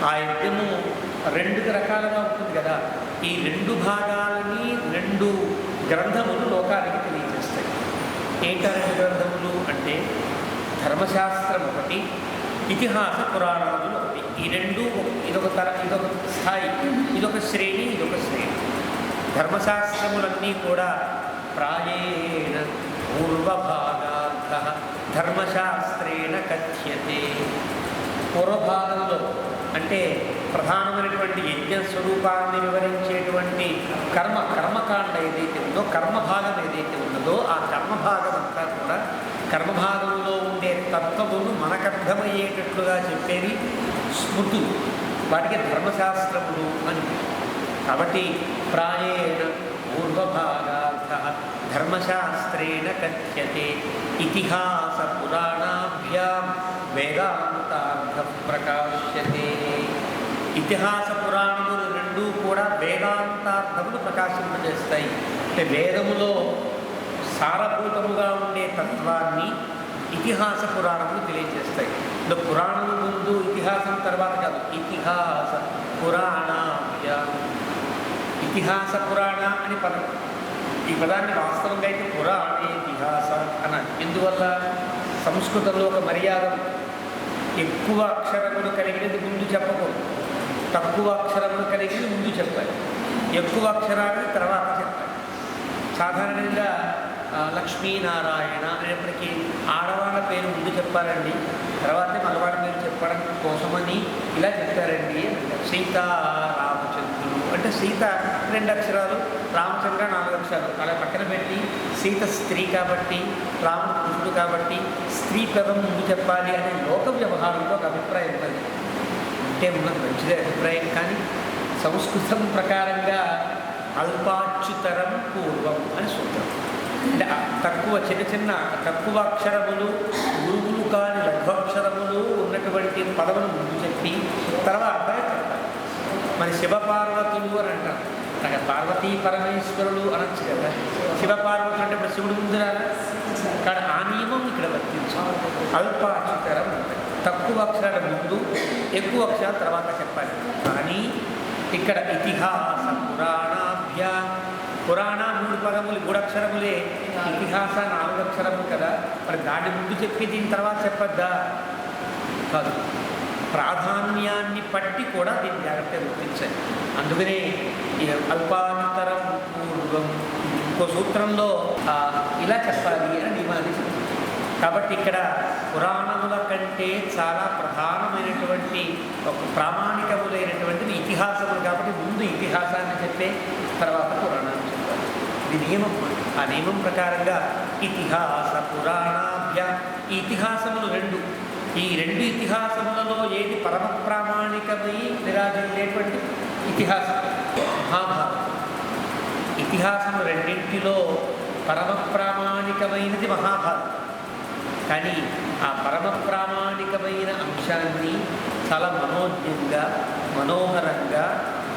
ఆ యజ్ఞము రెండు రకాలుగా ఉంటుంది కదా. ఈ రెండు భాగాలని రెండు గ్రంథములు లోకానికి తెలియజేస్తాయి. ఏంటా రెండు గ్రంథములు అంటే ధర్మశాస్త్రం ఒకటి, ఇతిహాస పురాణాలు ఒకటి. ఈ రెండు ఇదొక స్థాయి, ఇదొక శ్రేణి, ఇదొక శ్రేణి. ధర్మశాస్త్రములన్నీ కూడా ప్రాయేణ పూర్వభాగార్థ ధర్మశాస్త్రేణ కథ్యతే. పూర్వభాగంలో అంటే ప్రధానమైనటువంటి యజ్ఞ స్వరూపాన్ని వివరించేటువంటి కర్మకాండ ఏదైతే ఉందో, కర్మభాగం ఏదైతే ఉన్నదో, ఆ కర్మభాగం అంతా కూడా కర్మభాగంలో ఉండే తత్వమును మనకర్థమయ్యేటట్లుగా చెప్పేవి స్మృతులు. వాటికి ధర్మశాస్త్రములు అని. కాబట్టి ప్రాయేణ పూర్వభాగార్థ ధర్మశాస్త్రేణ కథ్యతే. ఇతిహాస పురాణాభ్యాం వేదాంతార్థ ప్రకాశ్యతే. ఇతిహాస పురాణములు రెండూ కూడా వేదాంతార్థములు ప్రకాశింపజేస్తాయి. అంటే వేదములో సారభూతముగా ఉండే తత్వాన్ని ఇతిహాస పురాణములు తెలియజేస్తాయి. ఇప్పుడు పురాణము ముందు ఇతిహాసం తర్వాత కాదు, ఇతిహాస పురాణాభ్యాం. ఇతిహాస పురాణ అని పదం. ఈ పదాన్ని వాస్తవంగా అయితే పురాణే ఇతిహాస అనాలి. ఎందువల్ల? సంస్కృతంలో ఒక మర్యాద, ఎక్కువ అక్షరములు కలిగినది ముందు చెప్పకూడదు, తక్కువ అక్షరములు కలిగినది ముందు చెప్పాలి, ఎక్కువ అక్షరాన్ని తర్వాత చెప్పాలి. సాధారణంగా లక్ష్మీనారాయణ అనేప్పటికీ ఆడవాళ్ళ పేరు ముందు చెప్పాలండి, తర్వాతే మగవాళ్ళ పేరు చెప్పడం కోసమని ఇలా చెప్తారండి. సీతారామచంద్రుడు అంటే సీత 2 అక్షరాలు, రామచంద్ర 4 అక్షరాలు అలా పక్కన పెట్టి, సీత స్త్రీ కాబట్టి, రాముడు పురుషుడు కాబట్టి స్త్రీ పదం ముందు చెప్పాలి అనే లోక వ్యవహారంలో ఒక అభిప్రాయం ఉన్నది. అంటే ఉన్నది మంచిదే అభిప్రాయం, కానీ సంస్కృతం ప్రకారంగా అల్పాచ్యుతరం పూర్వం అని సూత్రం. అంటే తక్కువ చిన్న తక్కువ అక్షరములు, గురువులు కాని లఘు ఉన్నటువంటి పదవులు ముందు చెప్పి తర్వాత చెప్పాలి. మరి శివపార్వతులు అని అంటారు. అక్కడ పార్వతీ పరమేశ్వరులు అనొచ్చు కదా. శివపార్వతులు అంటే ఇప్పుడు శివుడు ముందు రాదా? కానీ ఆ నియమం ఇక్కడ వర్తించాలి. అల్పాక్షరం తక్కువ అక్షరాల ముందు, ఎక్కువ అక్షరాల తర్వాత చెప్పాలి. కానీ ఇక్కడ ఇతిహాస పురాణాభ్యా, పురాణ 3 పదములు 3 అక్షరములే, ఇతిహాస 4 అక్షరములు కదా. మరి దాని ముందు చెప్పి దీని తర్వాత చెప్పద్దా? కాదు. ప్రాధాన్యాన్ని పట్టి కూడా దీన్ని జాగ్రత్తగా గుర్తించాలి. అందుకనే ఈ అల్పాంతరం పూర్వం ఇంకో సూత్రంలో ఇలా చెప్పాలి అని నియమాన్ని చెప్తుంది. కాబట్టి ఇక్కడ పురాణముల కంటే చాలా ప్రధానమైనటువంటి ఒక ప్రామాణికములైనటువంటివి ఇతిహాసములు. కాబట్టి ముందు ఇతిహాసాన్ని చెప్పే, తర్వాత పురాణాన్ని చెప్పాలి. ఇది నియమం. ఆ నియమం ప్రకారంగా ఇతిహాస పురాణాభ్య, ఈ ఇతిహాసములు 2, ఈ 2 ఇతిహాసములలో ఏది పరమ ప్రామాణికమై విరాజిల్లేటువంటి ఇతిహాసం? మహాభారతం. ఇతిహాసము రెండింటిలో పరమ ప్రామాణికమైనది మహాభారతం. కానీ ఆ పరమ ప్రామాణికమైన అంశాన్ని చాలా మనోజ్ఞంగా, మనోహరంగా,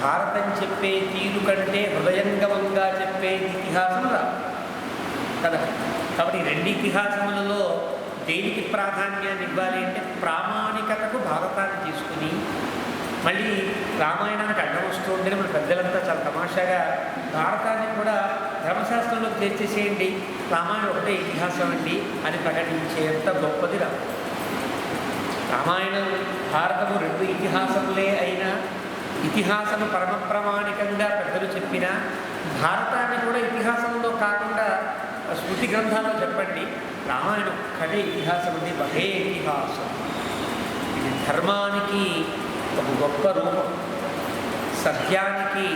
భారతం చెప్పే తీరు కంటే హృదయంగమంగా చెప్పేది ఇతిహాసం కదా. కాబట్టి 2 ఇతిహాసములలో దేనికి ప్రాధాన్యాన్ని ఇవ్వాలి అంటే ప్రామాణికతకు భారతాన్ని తీసుకుని, మళ్ళీ రామాయణానికి అడ్డం వస్తూ ఉంటే మన పెద్దలంతా చాలా తమాషాగా భారతాన్ని కూడా ధర్మశాస్త్రంలో చేర్చేసేయండి, రామాయణం ఒకటే ఇతిహాసం అండి అని ప్రకటించేంత గొప్పది రామాయణం. భారతము 2 ఇతిహాసములే అయినా, ఇతిహాసము పరమ ప్రామాణికంగా పెద్దలు చెప్పిన భారతాన్ని కూడా ఇతిహాసంలో కాకుండా స్మృతి గ్రంథాల్లో చెప్పండి, రామాయణం ఒక్కటే ఇతిహాసం ఉంది, ఒకే ఇతిహాసం. ఇది ధర్మానికి ఒక గొప్ప రూపం, సత్యానికి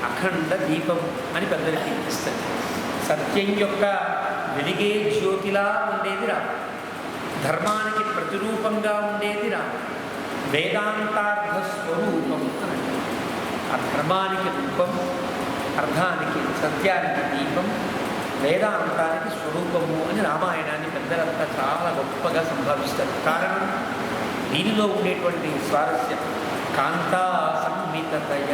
అఖండ దీపం అని పెద్దలకి ఇస్తుంది. సత్యం యొక్క వెలిగే జ్యోతిలా ఉండేది రామ, ధర్మానికి ప్రతిరూపంగా ఉండేది రామ, వేదాంతార్థ స్వరూపం అని. ఆ ధర్మానికి రూపం, అర్థానికి సత్యానికి దీపం, వేదాంతానికి స్వరూపము అని రామాయణాన్ని పెద్దలంతా చాలా గొప్పగా సంభావిస్తారు. కారణం దీనిలో ఉండేటువంటి స్వారస్యం. కాంతా సంహితయ,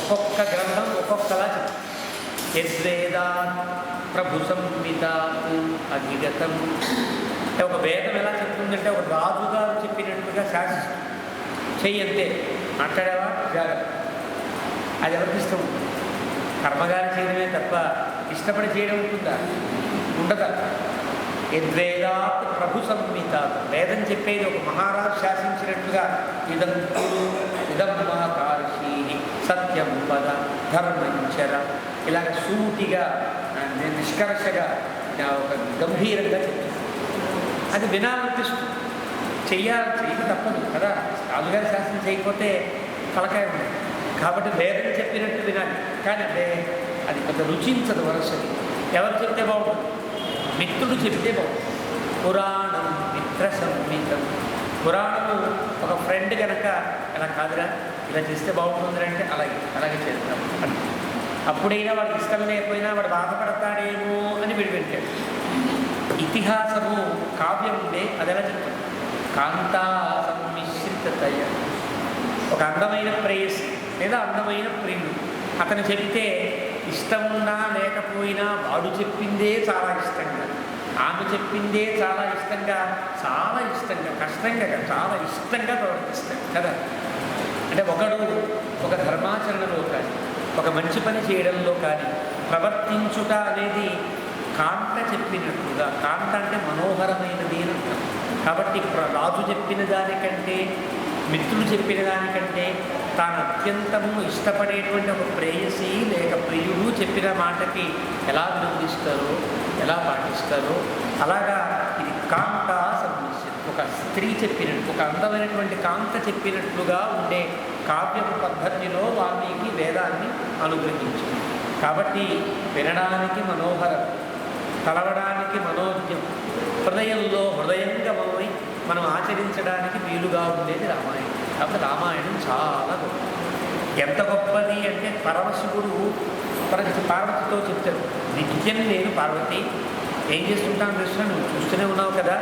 ఒక్కొక్క గ్రంథం ఒక్కొక్కలా చెప్తుంది. యద్వేదా ప్రభు సంహిత అధిగతం అంటే ఒక వేదం ఎలా చెప్తుందంటే ఒక రాజుగారు చెప్పినట్టుగా శాసిస్తుంది. చెయ్యి అంతే, మాట్లాడావా జాగ్రత్త. అది ఎవరికి ఇష్టం ఉంటుంది? కర్మగారి చేయడమే తప్ప ఇష్టపడి చేయడం ఉంటుందా? ఉండదా? యద్వేదాత్ ప్రభు సంహిత, వేదం చెప్పేది ఒక మహారాజు శాసించినట్టుగా ఇదం కురు ఇదం మహాకార్షీ సత్యం పద ధర్మంచర, ఇలాగ సూటిగా నిష్కర్షగా ఒక గంభీరంగా చెప్తుంది. అది వినాలనిపిస్తుంది, చేయక తప్పదు కదా. రాజుగారి శాస్త్రం చేయకపోతే తలకాయ ఉంది. కాబట్టి వేదం చెప్పినట్టు వినాలి. కానీ అది కొంత రుచించదు వరుసది. ఎవరు చెప్తే బాగుంటుంది? మిత్రుడు చెప్తే బాగుంటుంది. పురాణం మిత్ర సంహితం. పురాణము ఒక ఫ్రెండ్ కనుక ఇలా కాదురా ఇలా చేస్తే బాగుంటుంది అంటే అలాగే చేస్తాం అని. అప్పుడైనా వాడికి ఇష్టం లేకపోయినా వాడు బాధపడతాడేమో అని వీడు వింటాడు. ఇతిహాసము కావ్యం ఉండే అది ఎలా చెప్తుంది? కాంతా సమ్మిశ్రితయ, ఒక అందమైన ప్రేయసి లేదా అందమైన ప్రియుడు అతను చెబితే ఇష్టమున్నా లేకపోయినా వాడు చెప్పిందే చాలా ఇష్టంగా, ఆమె చెప్పిందే చాలా ఇష్టంగా కష్టంగా చాలా ఇష్టంగా ప్రవర్తిస్తాడు కదా. అంటే ఒకడు ఒక ధర్మాచరణలో కానీ ఒక మంచి పని చేయడంలో కానీ ప్రవర్తించుట అనేది కాంత చెప్పినట్లుగా, కాంత అంటే మనోహరమైనది అని అర్థం. కాబట్టి రాజు చెప్పిన దానికంటే మిత్రులు చెప్పిన దానికంటే తాను అత్యంతము ఇష్టపడేటువంటి ఒక ప్రేయసి లేక ప్రియుడు చెప్పిన మాటకి ఎలా వినోదిస్తారో ఎలా పాటిస్తారో అలాగా ఇది కాంత సంబంధించింది. ఒక స్త్రీ చెప్పినట్టు, ఒక అందమైనటువంటి కాంత చెప్పినట్లుగా ఉండే కావ్యపు పద్ధతిలో వాల్మీకి వేదాన్ని అనుగ్రహించింది. కాబట్టి వినడానికి మనోహరం, తలవడానికి మనోజ్ఞం, హృదయంగమై మనం ఆచరించడానికి వీలుగా ఉండేది రామాయణం. కాబట్టి రామాయణం చాలా గొప్ప. ఎంత గొప్పది అంటే పరమశివుడు పార్వతితో చెప్తాడు, నిత్యం నేను పార్వతి ఏం చేస్తుంటాను కృష్ణ, నువ్వు చూస్తూనే ఉన్నావు కదా,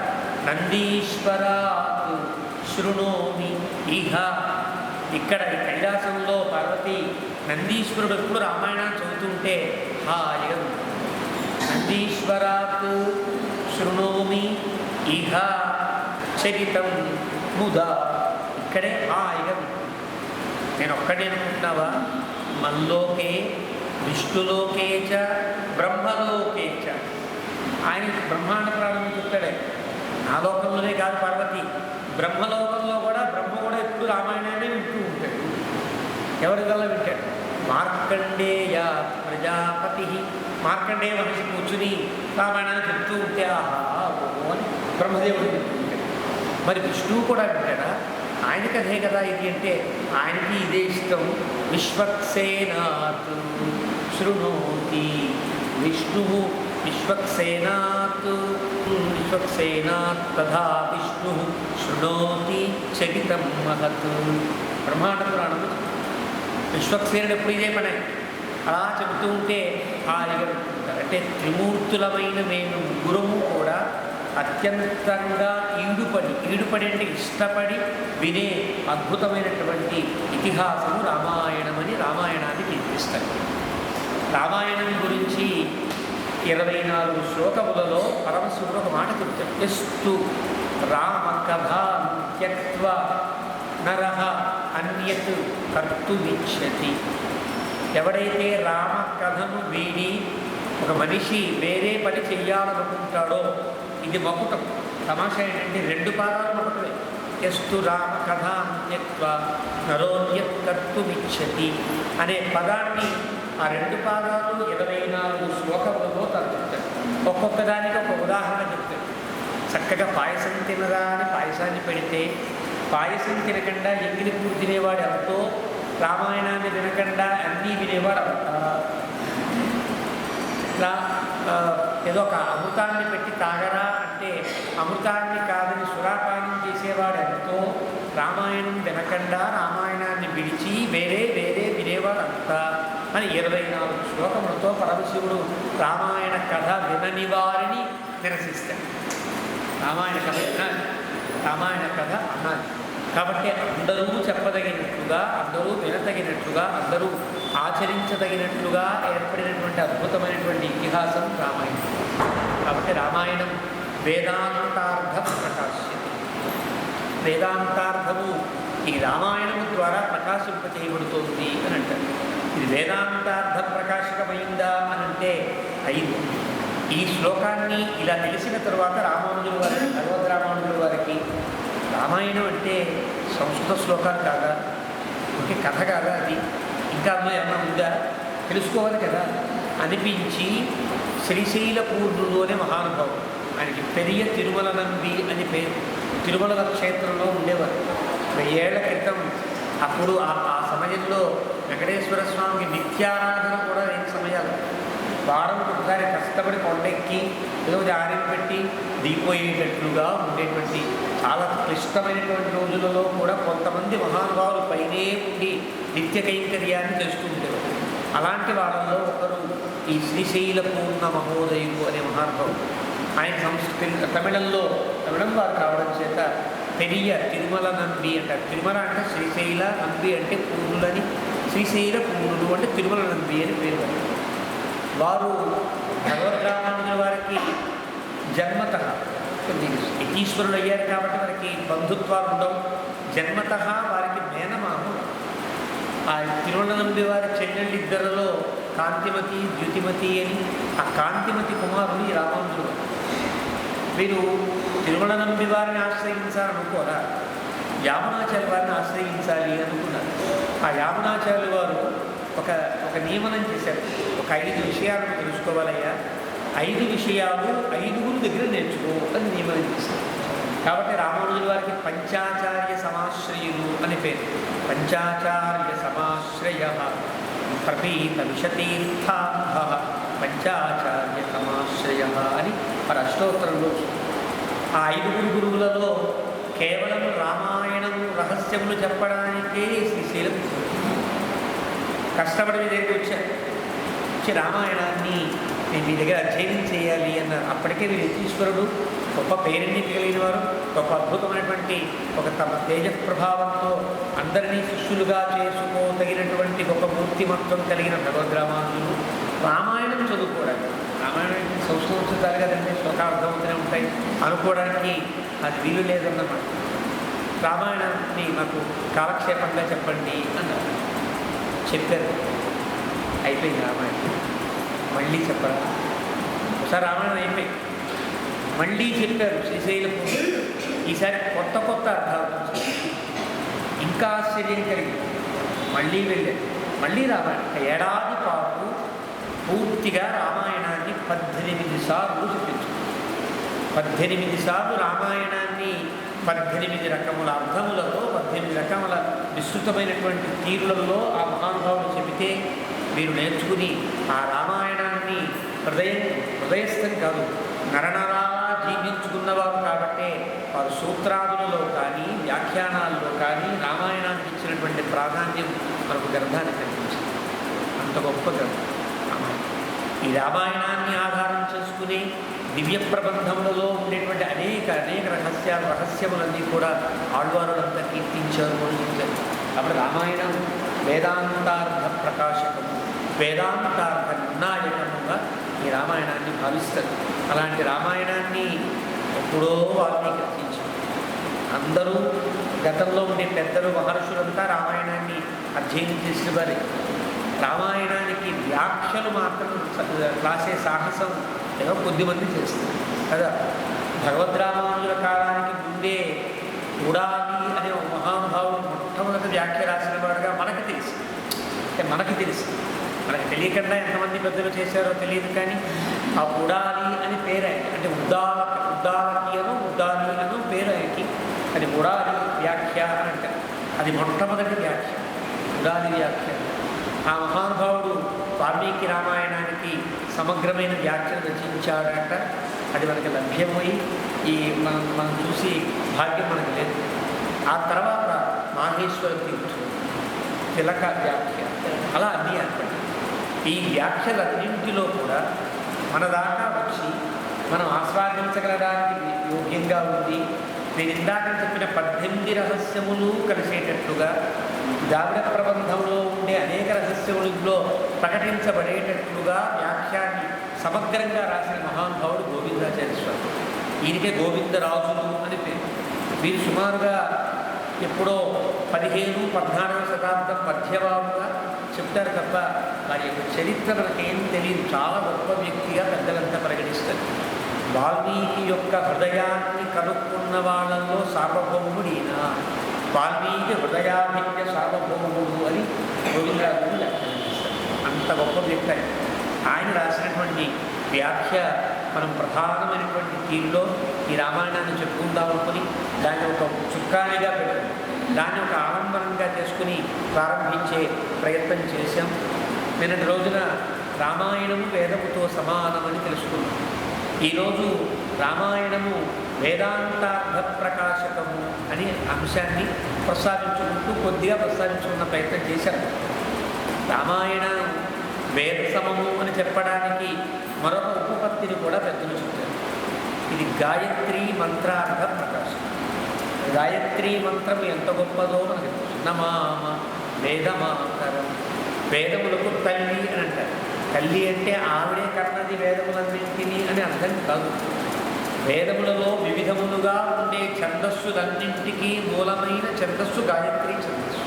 నందీశ్వరాత్ శృణోమి ఇహ. ఇక్కడ ఈ కైలాసంలో పార్వతి నందీశ్వరుడు ఎప్పుడు రామాయణాన్ని చదువుతుంటే హాయిగా నందీశ్వరాత్ శృణోమి ఇహ చరితం ముదా, ఇక్కడే హాయిగా నేను ఒక్కడే అనుకుంటున్నావా? మల్లోకే విష్ణులోకే చ బ్రహ్మలోకే చ. ఆయన బ్రహ్మాండ ప్రారంభం చెప్తాడే, నా లోకంలోనే కాదు పార్వతి, బ్రహ్మలోకంలో కూడా బ్రహ్మ కూడా ఎప్పుడు రామాయణాన్ని వింటూ ఉంటాడు. ఎవరి వల్ల వింటాడు? మార్కండేయ ప్రజాపతి, మార్కండేయ మనిషి కూర్చుని రామాయణాన్ని చెప్తూ ఉంటే ఆహా అని బ్రహ్మదేవుడు వింటూ ఉంటాడు. మరి విష్ణువు కూడా వింటాడా? ఆయనకి అదే కదా ఇది అంటే ఆయనకి ఇదే ఇష్టం. విశ్వక్సేనాత్ శృణోతి విష్ణు, విశ్వక్సేనాత్ తథా విష్ణు శృణోతి చరితం మహత్. బ్రహ్మాండ పురాణము విశ్వక్సేనుడు ఎప్పుడు ఇదే పనే అలా చెబుతూ ఉంటే హాయిగా వింటుంటారు. అంటే త్రిమూర్తులమైన మేము ముగ్గురము కూడా అత్యంతంగా ఈడుపడి అంటే ఇష్టపడి వినే అద్భుతమైనటువంటి ఇతిహాసము రామాయణమని రామాయణాన్ని కీర్తిస్తారు. రామాయణం గురించి 24 శ్లోకములలో పరమశివుడు ఒక మాట చెప్తాడు, ఎస్తు రామ కథాం త్యక్త్వా నరః అన్యత్ కర్తుమిచ్చతి. ఎవడైతే రామ కథను వీడి ఒక మనిషి వేరే పని చెయ్యాలనుకుంటాడో, ఇది మకుటం. తమాషా ఏంటంటే 2 పాదాలు మకుటమే. ఎస్తు రామ కథాం త్యక్త్వా నరోన్యత్ కర్తుమిచ్చతి అనే పదాన్ని ఆ 2 పాదాలు 24 శ్లోకములలో తను చెప్తాడు. ఒక్కొక్క దానికి ఒక ఉదాహరణ చెప్తాడు. చక్కగా పాయసం తినదా అని పాయసాన్ని పెడితే పాయసం తినకుండా ఎంగిలి పూర్తి తినేవాడు ఎంతో, రామాయణాన్ని వినకుండా అన్నీ వినేవాడు అంతా. ఏదో ఒక అమృతాన్ని పెట్టి తాగరా అంటే అమృతాన్ని కాదని సురాపానం చేసేవాడు ఎంతో, రామాయణం వినకుండా రామాయణాన్ని విడిచి వేరే వినేవాడు అంతా అని 24 శ్లోకములతో పరమశివుడు రామాయణ కథ వినని వారిని నిరసిస్తాడు. రామాయణ కథ వినాలి, రామాయణ కథ అనాలి. కాబట్టి అందరూ చెప్పదగినట్లుగా, అందరూ వినతగినట్లుగా, అందరూ ఆచరించదగినట్లుగా ఏర్పడినటువంటి అద్భుతమైనటువంటి ఇతిహాసం రామాయణం. కాబట్టి రామాయణం వేదాంతార్థం ప్రకాశ్యతే. వేదాంతార్థము ఈ రామాయణము ద్వారా ప్రకాశింపచేయబడుతోంది అని అంటారు. ఇది వేదాంతార్థ ప్రకాశకమైందా అని అంటే అయింది. ఈ శ్లోకాన్ని ఇలా తెలిసిన తరువాత రామానుజుల వారికి, భగవద్ రామానుజుల వారికి రామాయణం అంటే సంస్కృత శ్లోకాలు కాదా, ఇంకే కథ కాదా, అది ఇంకా అందులో ఏమన్నా ఉందా తెలుసుకోవాలి కదా అనిపించి శ్రీశైల పూర్ణుడు అనే మహానుభావుడు, ఆయనకి పెరియ తిరుమల నంబి అని పేరు, తిరుమల క్షేత్రంలో ఉండేవారు 1000 ఏళ్ల క్రితం. అప్పుడు ఆ సమయంలో వెంకటేశ్వర స్వామికి నిత్యారాధన కూడా లేని సమయాలు, వారం ఒకసారి కష్టపడి కొండెక్కి ఏదో ఆరిని పెట్టి దిగిపోయేటట్లుగా ఉండేటువంటి చాలా క్లిష్టమైనటువంటి రోజులలో కూడా కొంతమంది మహానుభావులు పైనే ఉండి నిత్య కైంకర్యాన్ని చేస్తూ ఉండేవారు. అలాంటి వాళ్ళల్లో ఒకరు ఈ శ్రీశైల పూర్ణ మహోదయుడు అనే మహానుభావుడు. ఆయన తమిళం వారు కావడం చేత పెరియ తిరుమల నంబి అంటారు. తిరుమల అంటే శ్రీశైల, నంబి అంటే పూర్ణులని, శ్రీశైల పూర్ణుడు అంటే తిరుమల నంబి అని పేరు. వారు భగవద్ రామానుజుల వారికి జన్మత యతీశ్వరులు అయ్యారు కాబట్టి వారికి బంధుత్వాలు ఉండవు. జన్మత వారికి మేనమాము. ఆ తిరుమల నంబి వారి చెల్లెళ్ళిద్దరిలో కాంతిమతి, ద్యుతిమతి అని ఆ కాంతిమతి కుమారుడు ఈ రామానుజులు. వీరు తిరుమల నంబి వారిని ఆశ్రయించాలనుకోరా, యామునాచార్య వారిని ఆశ్రయించాలి అనుకున్నారు. ఆ యామునాచార్యులు వారు ఒక నియమనం చేశారు. ఒక 5 విషయాలను తెలుసుకోవాలయ్యా, 5 విషయాలు 5గురు దగ్గర నేర్చుకో అని నియమనం చేశారు. కాబట్టి రామానుజుల వారికి పంచాచార్య సమాశ్రయులు అని పేరు. పంచాచార్య సమాశ్రయ ప్రపీత విశతీర్థాంభ పంచాచార్య సమాశ్రయ అని మరి అష్టోత్తరంలో. ఆ 5గురు గురువులలో కేవలం రామాయణము రహస్యములు చెప్పడానికే శ్రీశైలం కష్టపడి మీ దగ్గరికి వచ్చి రామాయణాన్ని నేను మీ దగ్గర అధ్యయనం చేయాలి అన్నారు. అప్పటికే వీరు యతీశ్వరుడు, గొప్ప పేరెన్ని కలిగిన వారు, గొప్ప అద్భుతమైనటువంటి ఒక తమ తేజ ప్రభావంతో అందరినీ శిష్యులుగా చేసుకోదగినటువంటి గొప్ప మూర్తిమత్వం కలిగిన భగవద్ రామానుజులు రామాయణం చదువుకోవడానికి, రామాయణం సంస్కృతాలు కదండి, శ్లోకార్థమవుతూనే ఉంటాయి అనుకోవడానికి అది వీలు లేదన్నమాట. రామాయణాన్ని మాకు కాలక్షేపంగా చెప్పండి అన్నారు. చెప్పారు, అయిపోయింది రామాయణం. మళ్ళీ చెప్పరా, ఒకసారి రామాయణం అయిపోయి మళ్ళీ చెప్పారు శ్రీశైలం. ఈసారి కొత్త అర్థాలు ఇంకా ఆశ్చర్యం కలిగింది. మళ్ళీ వెళ్ళారు, మళ్ళీ రామాయణం. ఏడాది పాటు పూర్తిగా రామాయణాన్ని 18 సార్లు చెప్పించారు. 18 సార్లు రామాయణాన్ని 18 రకముల అర్థములలో 18 రకముల విస్తృతమైనటువంటి తీరులలో ఆ మహానుభావులు చెబితే మీరు నేర్చుకుని ఆ రామాయణాన్ని హృదయస్థం కాదు, నరనరా జీవించుకున్నవారు కాబట్టి వారు సూత్రాదులలో కానీ వ్యాఖ్యానాల్లో కానీ రామాయణానికి ఇచ్చినటువంటి ప్రాధాన్యం మనకు గ్రంథాన్ని కనిపించింది. అంత గొప్ప గ్రంథం రామాయణం. ఈ రామాయణాన్ని ఆధారం చేసుకుని దివ్య ప్రబంధములలో ఉండేటువంటి అనేక రహస్యములన్నీ కూడా ఆళ్వారులంతా కీర్తించారు, బోధించారు. కాబట్టి రామాయణం వేదాంతార్థ ప్రకాశకము, వేదాంతార్థ నిర్ణాయకముగా ఈ రామాయణాన్ని భావిస్తారు. అలాంటి రామాయణాన్ని ఎప్పుడో వాల్మీకి రచించారు. అందరూ గతంలో ఉండే పెద్దలు మహర్షులంతా రామాయణాన్ని అధ్యయనం చేసిన వారే. రామాయణానికి వ్యాఖ్యలు మాత్రం రాసే సాహసం ఏదో కొద్దిమంది చేస్తారు కదా. భగవద్ రామానుజుల కాలానికి ముందే ఉడాలి అనే ఒక మహానుభావుడు మొట్టమొదటి వ్యాఖ్య రాసిన వాడుగా మనకు తెలుసు. మనకు తెలియకుండా ఎంతమంది పెద్దలు చేశారో తెలియదు, కానీ ఆ ఉడాలి అని పేరు ఆయన, అంటే ఉద్దాలి అను పేరు ఆయనకి. అది ఉడాలి వ్యాఖ్య అని అంటారు. అది మొట్టమొదటి వ్యాఖ్య, ఉడాలి వ్యాఖ్య. ఆ మహానుభావుడు వాల్మీకి రామాయణానికి సమగ్రమైన వ్యాఖ్యను రచించాడట. అది మనకి లభ్యమై మనం చూసి భాగ్యం మనకు లేదు. ఆ తర్వాత మాహేశ్వర తీర్థుడు, తిలక వ్యాఖ్య, అలా అన్నీ ఏర్పడి ఈ వ్యాఖ్యలన్నింటిలో కూడా మన దాకా వచ్చి మనం ఆస్వాదించగలడానికి యోగ్యంగా ఉంది. నేను ఇందాక చెప్పిన 18 రహస్యములు కలిసేటట్లుగా ద్రావిడ ప్రబంధంలో ఉండే అనేక రహస్యములలో ప్రకటించబడేటట్లుగా వ్యాఖ్యాన్ని సమగ్రంగా రాసిన మహానుభావుడు గోవిందాచార్య స్వామి. ఈయనకే గోవిందరాజులు అని పేరు. వీరు సుమారుగా ఎప్పుడో 15-14వ శతాబ్దం మధ్యవారుగా చెప్తారు తప్ప వారి యొక్క చరిత్ర మనకేం తెలియదు. చాలా గొప్ప వ్యక్తిగా పెద్దలంతా పరిగణిస్తారు. వాల్మీకి యొక్క హృదయాన్ని కనుక్కున్న వాళ్ళల్లో సార్వభౌముడీనా, వాల్మీకి హృదయాభిజ్ఞ సార్వభౌముడు అని గోవిందరాజుని వ్యాఖ్యానిస్తారు. అంత గొప్ప వ్యక్తి ఆయన రాసినటువంటి వ్యాఖ్య మనం ప్రధానమైనటువంటి తీరులో ఈ రామాయణాన్ని చెప్పుకుందాం అనుకుని దాన్ని ఒక చుక్కానిగా పెట్టుకుని దాన్ని ఒక ఆలంబనంగా చేసుకుని ప్రారంభించే ప్రయత్నం చేశాం. నిన్నటి రోజున రామాయణము వేదముతో సమానమని తెలుసుకున్నాం. ఈరోజు రామాయణము వేదాంతార్థ ప్రకాశకము అనే అంశాన్ని ప్రస్తావించుకుంటూ కొద్దిగా ప్రస్తావించుకున్న ప్రయత్నం చేశాం. రామాయణ వేద సమము అని చెప్పడానికి మరొక ఉపపత్తిని కూడా పెద్దలు చెప్తారు. ఇది గాయత్రీ మంత్రార్థ ప్రకాశం. గాయత్రీ మంత్రం ఎంత గొప్పదో మనకు తెలుసు. నమామ వేదమాతరం, వేదములకు తల్లి అని అంటారు. తల్లి అంటే ఆవిడే కన్నది వేదములన్నింటినీ అని అర్థం కాదు. వేదములలో వివిధములుగా ఉండే ఛందస్సులన్నింటికీ మూలమైన ఛందస్సు గాయత్రీ ఛందస్సు.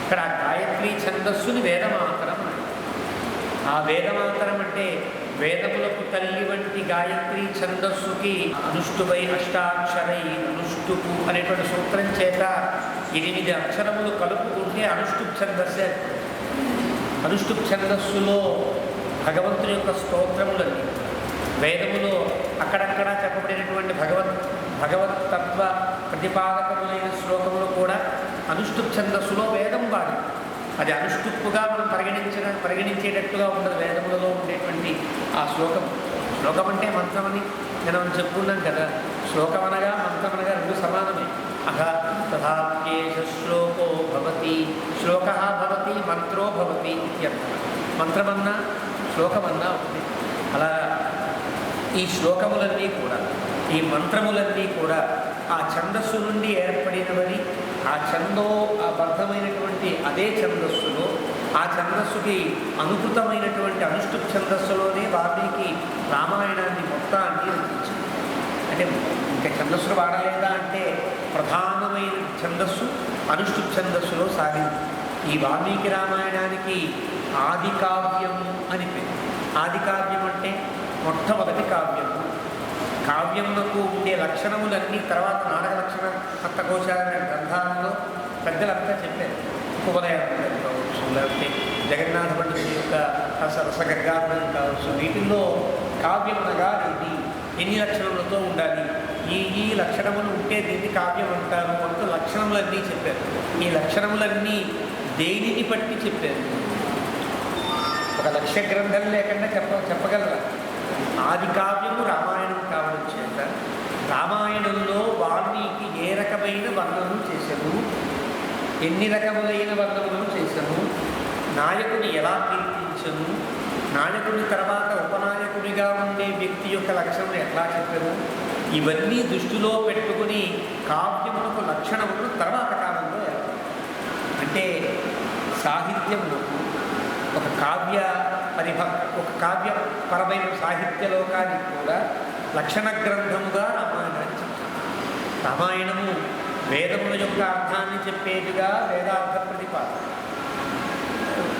ఇక్కడ ఆ గాయత్రీ ఛందస్సుని వేదమాతరం అంటారు. ఆ వేదమాతరం అంటే వేదములకు తల్లి వంటి గాయత్రీ ఛందస్సుకి అనుష్టువై అష్టాక్షరై అనుష్టుపు అనేటువంటి సూత్రం చేత 8 అక్షరములు కలుపుకుంటే అనుష్టుప్ ఛందస్సే. అనుష్టుప్ ఛందస్సులో భగవంతుని యొక్క స్తోత్రములన్నీ వేదములో అక్కడక్కడ చెప్పబడినటువంటి భగవతత్వ ప్రతిపాదకములైన శ్లోకములు కూడా అనుష్టుప్ ఛందస్సులో వేదం వాడి అది అనుష్టుప్పుగా మనం పరిగణించేటట్టుగా ఉండదు. వేదములలో ఉండేటువంటి ఆ శ్లోకం. శ్లోకం అంటే మంత్రమని మనం చెప్పుకున్నాం కదా. శ్లోకం అనగా మంత్రం అనగా రెండు సమానమే. అహ తథాప్యేష శ్లోకో భవతి, శ్లోక భవతి, మంత్రో భవతి ఇత్యర్థం. మంత్రమన్నా శ్లోకమన్నా ఉంది. అలా ఈ శ్లోకములన్నీ కూడా ఈ మంత్రములన్నీ కూడా ఆ ఛందస్సు నుండి ఏర్పడినవని, ఆ బద్ధమైనటువంటి అదే ఛందస్సులో ఆ ఛందస్సుకి అనుకృతమైనటువంటి అనుష్ఠుప్ ఛందస్సులోనే వాల్మీకి రామాయణాన్ని మొత్తాన్ని రచించారు. అంటే ఇంకా ఛందస్సులు వాడలేదా అంటే ప్రధానమైన ఛందస్సు అనుష్ఠుప్ ఛందస్సులో సాగింది. ఈ వాల్మీకి రామాయణానికి ఆది కావ్యము అని పేరు. ఆది కావ్యం అంటే మొట్టమొదటి కావ్యము. కావ్యమునకు ఉండే లక్షణములన్నీ తర్వాత నాటక లక్షణ హస్తకోశాల గ్రంథాలలో పెద్దలంతా చెప్పారు. ఉపనయనం కావచ్చు, లేకపోతే జగన్నాథ పండితుడి యొక్క రసగర్గాధనం కావచ్చు. వీటిల్లో కావ్యం అనగా ఇది ఎన్ని లక్షణములతో ఉండాలి, ఈ లక్షణములు ఉంటే దీన్ని కావ్యం అంటారు అంటూ లక్షణములన్నీ చెప్పారు. ఈ లక్షణములన్నీ దేనిని బట్టి చెప్పారు? ఒక లక్ష్య గ్రంథం లేకుండా చెప్పగలరా? ఆది కావ్యము రామాయణం కావడం చేత రామాయణంలో వాల్మీకి ఏ రకమైన వర్ణనలు చేశాను, ఎన్ని రకములైన వర్ణనలు చేశాను, నాయకుని ఎలా కీర్తించను, నాయకుని తర్వాత ఉపనాయకునిగా ఉండే వ్యక్తి యొక్క లక్షణం ఎట్లా చెప్పాను, ఇవన్నీ దృష్టిలో పెట్టుకుని కావ్యములకు లక్షణములు తర్వాత కాలంలో అంటే సాహిత్యములకు ఒక కావ్యపరమైన సాహిత్య లోకానికి కూడా లక్షణ గ్రంథముగా రామాయణాన్ని చెప్తారు. రామాయణము వేదముల యొక్క అర్థాన్ని చెప్పేదిగా వేదార్థ ప్రతిపాదన.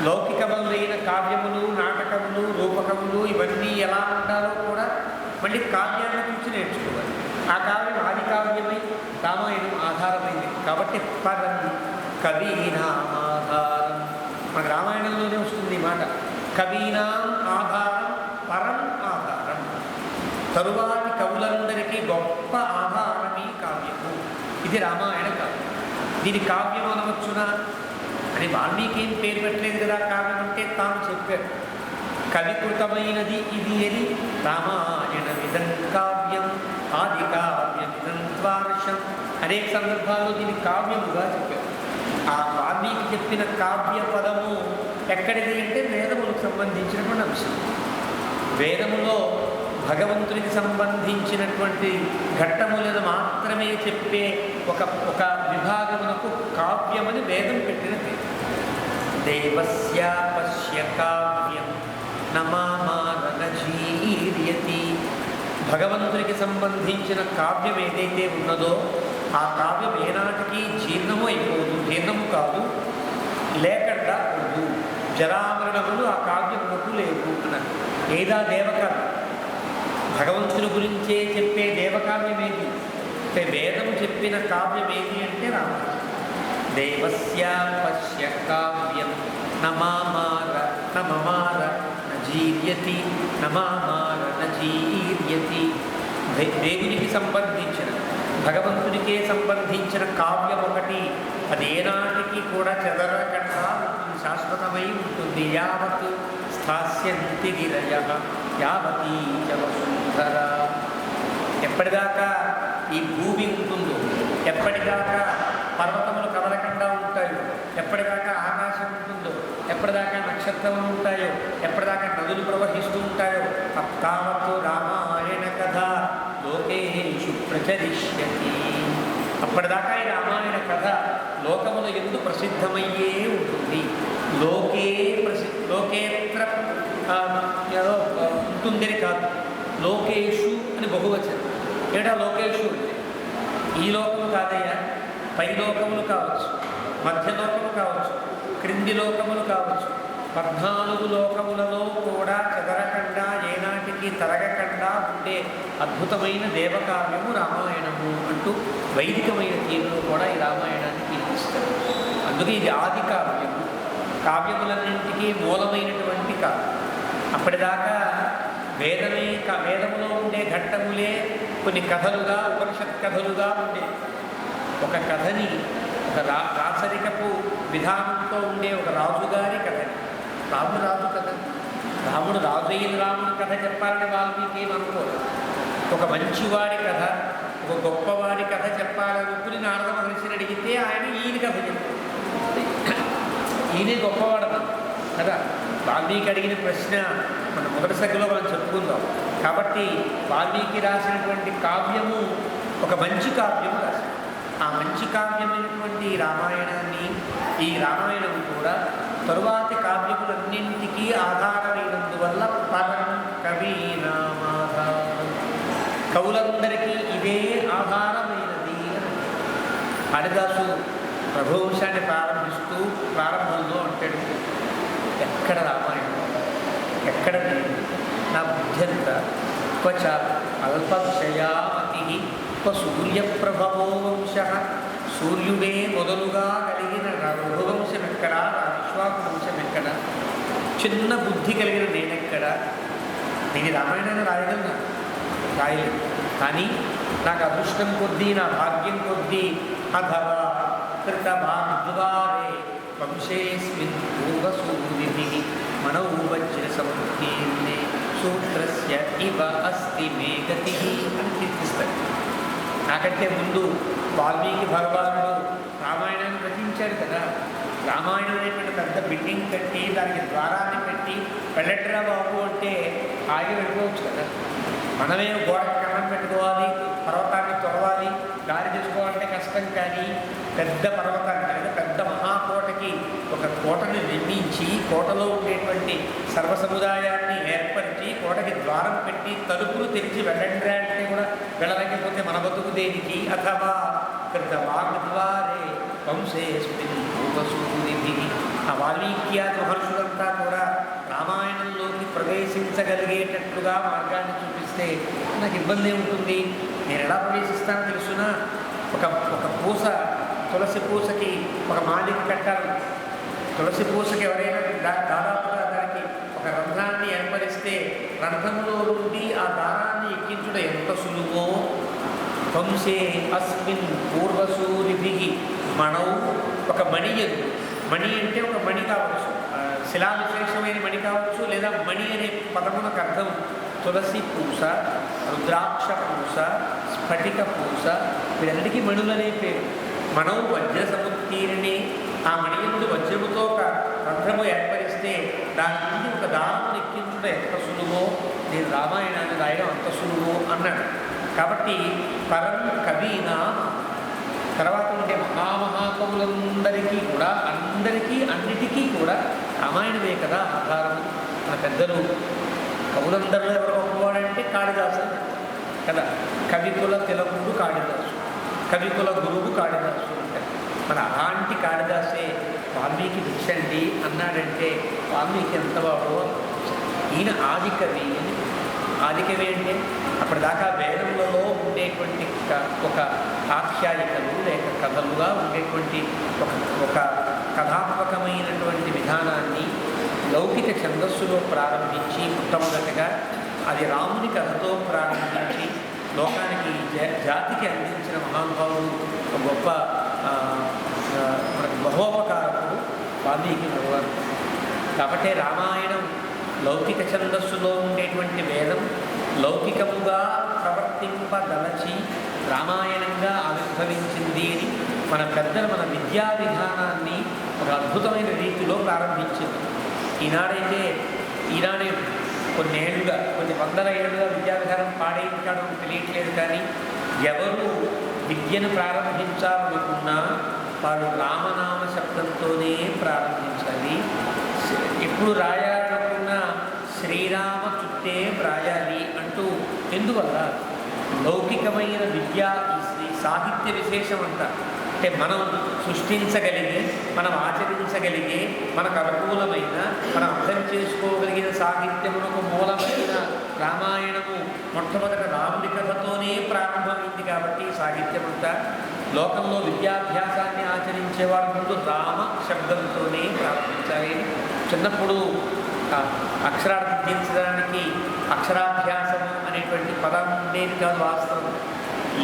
లౌకికములైన కావ్యములు, నాటకములు, రూపకములు ఇవన్నీ ఎలా ఉండాలో కూడా మళ్ళీ కావ్యాన్ని చూసి నేర్చుకోవాలి. ఆ కావ్యం ఆది కావ్యమై రామాయణం ఆధారమైంది కాబట్టి పరం కవీనాం ఆధారం. మన రామాయణంలోనే వస్తుంది ఈ మాట. కవీనాం ఆధారం పరం ఆధారం. తరువాతి కవులందరికీ గొప్ప ఆధారం ఈ కావ్యము. ఇది రామాయణ కావ్యం. దీని కావ్యం అనవచ్చునా అని వాల్మీకి ఏం పేరు పెట్టలేదు కదా. కావ్యం అంటే తాను చెప్పారు. కవికృతమైనది ఇది అని రామాయణ విధం కావ్యం ఆది కావ్యం విధం ద్వార్షం అనేక సందర్భాల్లో దీన్ని కావ్యముగా చెప్పారు. ఆ వాల్మీకి చెప్పిన కావ్య పదము ఎక్కడిది అంటే వేదములకు సంబంధించినటువంటి అంశం. వేదములో భగవంతునికి సంబంధించినటువంటి ఘట్టములను మాత్రమే చెప్పే ఒక విభాగమునకు కావ్యమని వేదం పెట్టిన పేరు. దేవస్య పశ్య కావ్యం నమామానజీర్యతి. భగవంతునికి సంబంధించిన కావ్యం ఏదైతే ఉన్నదో ఆ కావ్యం ఏనాటికి జీర్ణము అయిపోదు, జీర్ణము కాదు, లేకుండా పోదు. జరామరణములు ఆ కావ్యములకు లేవు అన్నారు. ఏదా దేవకావ్యం, భగవంతుని గురించే చెప్పే దేవకావ్యమేది, అంటే వేదము చెప్పిన కావ్యమేది అంటే రామాయణం. దేవస్య పశ్య కావ్యం నమామార నమమార నజీర్యతి, నమామార నజీర్యతి. దేవునికి సంబంధించిన, భగవంతునికే సంబంధించిన కావ్యం ఒకటి, అది ఏనాటికి కూడా చెదరకుండా శాశ్వతమై ఉంటుంది. యావత్ స్థాస్యంతి గిరయ యావతీ చ వసుంధర. ఎప్పటిదాకా ఈ భూమి ఉంటుందో, ఎప్పటిదాకా పర్వతములు కదలకుండా ఉంటాయో, ఎప్పటిదాకా ఆకాశం ఉంటుందో, ఎప్పటిదాకా నక్షత్రములు ఉంటాయో, ఎప్పటిదాకా నదులు ప్రవహిస్తూ ఉంటాయో, తావత్తు రామాయణ కథ లోకేషు ప్రచరిష్యతి. అప్పటిదాకా ఈ రామాయణ కథ లోకముల యందు ప్రసిద్ధమయ్యే ఉంటుంది. లోకేత్ర ఏదో ఉంటుందని కాదు, లోకేషు అని బహువచనం. ఏడా లోకేషు అంటే ఈ లోకము కాదయ్యా, పై లోకములు కావచ్చు, మధ్యలోకము కావచ్చు, క్రింది లోకములు కావచ్చు, 14 లోకములలో కూడా చెదరకుండా ఏనాటికి తరగకుండా ఉండే అద్భుతమైన దేవకావ్యము రామాయణము అంటూ వైదికమైన తీరులో కూడా ఈ రామాయణాన్ని కీర్తిస్తారు. అందుకే ఇది ఆది కావ్యము, కావ్యములన్నింటికీ మూలమైనటువంటి కావ్యం. అప్పటిదాకా వేదములో ఉండే ఘట్టములే కొన్ని కథలుగా, ఉపనిషత్ కథలుగా ఉండే ఒక కథని, ఒక రాచరికపు విధానంతో ఉండే ఒక రాజుగారి కథని, రాజు కథ, రాముడు రాజు అయిన రాముడి కథ చెప్పాలని వాల్మీకి ఏమనుకోరు. ఒక మంచివాడి కథ, ఒక గొప్పవాడి కథ చెప్పాలనుకుని నారద మహర్షిని అడిగితే ఆయన ఈయన కథ చెప్పారు. ఈయనే గొప్పవాడు కదా. వాల్మీకి అడిగిన ప్రశ్న మన మొదటి సగలో మనం చెప్పుకుందాం. కాబట్టి వాల్మీకి రాసినటువంటి కావ్యము ఒక మంచి కావ్యము రాశారు. ఆ మంచి కావ్యమైనటువంటి రామాయణాన్ని, ఈ రామాయణం కూడా తరువాతి కావ్యములన్నింటికీ ఆధారమైనందువల్ల పరం కవీనామాధారం, కవులందరికీ ఇదే ఆధారమైనది. హరిదాసు రఘువంశాన్ని ప్రారంభిస్తూ ప్రారంభంలో అంటాడు, ఎక్కడ రామాయణం, ఎక్కడ నా బుద్ధ్యంత క్వచ అల్పక్షయామతి సూర్యప్రభవో వంశ. సూర్యుడే మొదలుగా కలిగిన రఘువంశం ఎక్కడ, విశ్వాకు వంశం ఎక్కడ, చిన్న బుద్ధి కలిగిన నేనెక్కడ. నేను రామాయణాన్ని రాయగలనా? రాయలేదు. కానీ నాకు అదృష్టం కొద్దీ, నా భాగ్యం కొద్దీ అధవా కృతమాద్వారే వంశేస్మిన్ పూర్వసూరిభిః మనౌ వజ్ర సంకీర్ణే సూత్రస్య ఇవ అస్తి మే గతిః అని కీర్తిస్తాడు. నాకంటే ముందు వాల్మీకి భగవానుడు రామాయణాన్ని రచించాడు కదా. రామాయణం అనేటువంటి పెద్ద బిల్డింగ్ కట్టి దానికి ద్వారాన్ని పెట్టి వెళ్ళట్రా బాబు అంటే ఆగి వెళ్ళిపోవచ్చు కదా. మనమే గోడకి కన్నం పెట్టుకోవాలి, పర్వతాన్ని తొలవాలి, దారి తీసుకోవాలంటే కష్టం. కానీ పెద్ద పర్వతాన్ని, అంటే పెద్ద మహాకోటకి ఒక కోటని నిర్మించి, కోటలో ఉండేటువంటి సర్వ సముదాయాన్ని ఏర్పరిచి, కోటకి ద్వారం పెట్టి తలుపులు తెరిచి వెళ్ళండి అంటే కూడా వెళ్ళలేకపోతే మన బతుకు దేనికి? అథవా కృత వాగ్ద్వారే వంశేస్మిన్ పూర్వసూరిభిః. ఆ వాల్మీక్యాది మహర్షులంతా కూడా రామాయణంలోకి ప్రవేశించగలిగేటట్లుగా మార్గాన్ని చూపిస్తే నాకు ఇబ్బంది ఉంటుంది. నేను ఎలా ప్రవేశిస్తానో తెలుసునా? ఒక పూస, తులసి పూసకి ఒక మాలిక కట్టాలి. తులసి పూసకి ఎవరైనా దాదాపుగా దానికి ఒక రంధ్రాన్ని ఏర్పరిస్తే రంధ్రంలో నుండి ఆ దారాన్ని ఎక్కించడం ఎంత సులువో, వంశే అస్మిన్ పూర్వసూరిభిః మణౌ, ఒక మణి ఎందు, మణి అంటే ఒక మణి కావచ్చు, శిలా విశేషమైన మణి కావచ్చు, లేదా మణి అనే పదమునకు అర్థం తులసి పూస, రుద్రాక్ష పూస, స్ఫటిక పూస, వీరన్నిటికీ మణులనే పేరు. మనౌ వజ్ర సముత్తీర్ణే, ఆ మణియందు వజ్రముతో ఒక రంధ్రము ఏర్పరిస్తే దాని నుండి ఒక దారము ఎక్కించడం ఎంత సులువో, నేను రామాయణాన్ని రాయడం అంత సులువో అన్నాడు. కాబట్టి పరం కవీనా, తర్వాత ఉండే మహామహాకవులందరికీ కూడా, అన్నిటికీ కూడా రామాయణమే కదా ఆధారం. మన పెద్దలు కవులందరిలో ఎవరు గొప్పవాడంటే కాళిదాసు కదా. కవికుల తిలకుడు కాళిదాసు. కవికుల గురువు కాళిదాసు అంటారు. మరి అలాంటి కాళిదాసే వాల్మీకి భిక్షండి అన్నాడంటే వాల్మీకి ఎంత బాబో. ఈయన ఆదికవి అని. ఆదికవి అంటే అప్పటిదాకా వేదములలో ఉండేటువంటి ఒక ఆఖ్యాయికలు లేక కథలుగా ఉండేటువంటి ఒక కథాత్మకమైనటువంటి విధానాన్ని లౌకిక ఛందస్సులో ప్రారంభించి మొట్టమొదటిగా అది రాముని కథతో ప్రారంభించి లోకానికి జాతికి అందించిన మహానుభావుడు ఒక గొప్ప మహోపకారకుడు వాల్మీకి భగవాన్. కాబట్టి రామాయణం లౌకిక ఛందస్సులో ఉండేటువంటి వేదం లౌకికముగా ప్రవర్తింపదలచి రామాయణంగా ఆవిర్భవించింది అని మన పెద్దలు మన విద్యా విధానాన్ని ఒక అద్భుతమైన రీతిలో ప్రారంభించింది. ఈనాడే కొన్ని వందల ఏళ్ళుగా విద్యా విధానం పాడైంచడం తెలియట్లేదు. కానీ ఎవరు విద్యను ప్రారంభించాలనుకున్నా వారు రామనామ శబ్దంతోనే ప్రారంభించాలి. ఎప్పుడు రాయాలనుకున్నా శ్రీరామ చుట్టే రాయాలి అంటూ. ఎందువల్ల లౌకికమైన విద్య సాహిత్య విశేషం అంట. అంటే మనం సృష్టించగలిగే, మనం ఆచరించగలిగే, మనకు అనుకూలమైన, మనం అర్థం చేసుకోగలిగిన సాహిత్యమునకు మూలమైన రామాయణము మొట్టమొదట రాముడి కథతోనే ప్రారంభమైంది. కాబట్టి సాహిత్యం అంతా లోకంలో విద్యాభ్యాసాన్ని ఆచరించేవారు ముందు రామ శబ్దంతోనే ప్రారంభించాలి. చిన్నప్పుడు అక్షరార్థించడానికి అక్షరాభ్యాసము అనేటువంటి పదం ఉండేది కాదు. వాస్తవం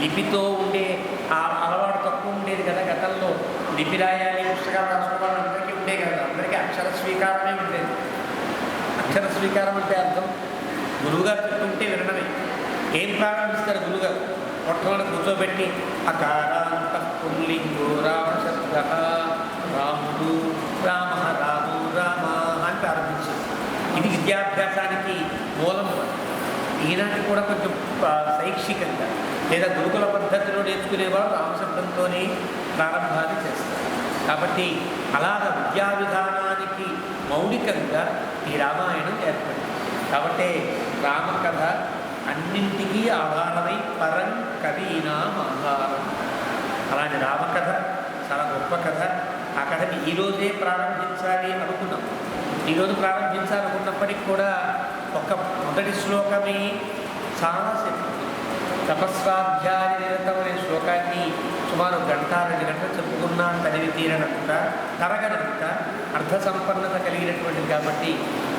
లిపితో ఉండే ఆ అలవాటు తక్కువ ఉండేది కదా. గతంలో లిపి రాయాలి, పుస్తకాలు రాసుకోవాలి అందరికీ ఉండే కదా. అందరికీ అక్షర స్వీకారమే ఉండేది. అక్షర స్వీకారం అంటే అర్థం గురువుగారు చెప్తుంటే వినడమే. ఏం ప్రారంభిస్తారు గురువుగారు? మొట్టమొదటి కూర్చోబెట్టి అకారాంత పుల్లింగో రామ శబ్ద రాముడు రామ రాము రామ అని ప్రారంభించారు. ఇది విద్యాభ్యాసానికి మూలం. ఈనాటి కూడా కొంచెం శైక్షికంగా లేదా గురుకుల పద్ధతిలో నేర్చుకునేవారు రామశబ్దంతోనే ప్రారంభాన్ని చేస్తారు. కాబట్టి అలాగ విద్యా విధానానికి మౌలికంగా ఈ రామాయణం ఏర్పడింది. కాబట్టి రామకథ అన్నింటికీ ఆధారమై పరం కవీనాం ఆధారం. అలాంటి రామకథ చాలా గొప్ప కథ. ఆ కథని ఈరోజే ప్రారంభించాలి అనుకున్నాం. ఈరోజు ప్రారంభించాలనుకున్నప్పటికీ కూడా ఒక మొదటి శ్లోకమే చాలాసేపు తపస్వాధ్యాయ నిరతం అనే శ్లోకాన్ని సుమారు 1-2 గంటలు చెప్పుకున్నా తనివి తీరనంత తరగనంత అర్థ సంపన్నత కలిగినటువంటిది. కాబట్టి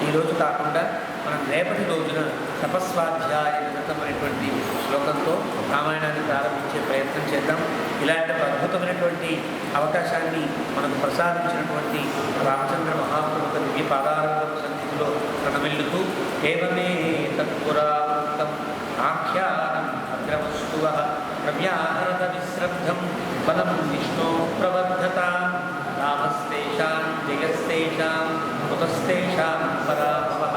ఈరోజు కాకుండా మనం రేపటి రోజున తపస్వాధ్యాయ నిరతం అనేటువంటి శ్లోకంతో రామాయణాన్ని ప్రారంభించే ప్రయత్నం చేద్దాం. ఇలాంటి అద్భుతమైనటువంటి అవకాశాన్ని మనకు ప్రసాదించినటువంటి రామచంద్ర మహాప్రభు దివ్య పాదారంభ సన్నిధిలో ప్రణమిల్లుతూ ఏవమే తత్పురావృత్తం ఆఖ్యానం అగ్రవస్తువ ప్రవ్యాహరత విశ్రద్ధం బలం విష్ణో ప్రవర్ధత రామస్తేషాం జయస్తేషాం కుతస్తేషాం పరాభవః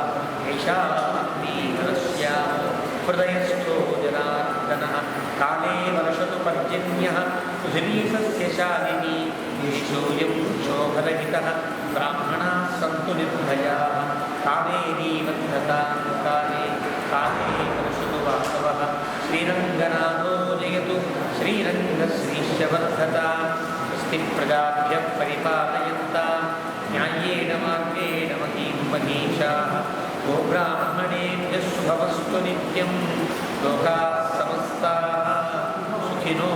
ఏషాగ్నిరస్యామో హృదయస్థో జనార్దనః కాలే వర్షతు పర్జన్యః సుధీసస్యశాలినీ నిశ్చూయం శోభరహితః బ్రాహ్మణాः సంతు నిర్భయాः కావేరీ వర్ధతాం కాలే కాలే వర్షతు వాసవః శ్రీరంగనాథో జయతు శ్రీరంగశ్రీశ్చ వర్ధతాం స్వస్తి ప్రజాభ్యః పరిపాలయంతాం న్యాయేన మార్గేణ మహీం మహీషాః గోబ్రాహ్మణేభ్యः శుభమస్తు నిత్యం లోకాः సమస్తాः సుఖినో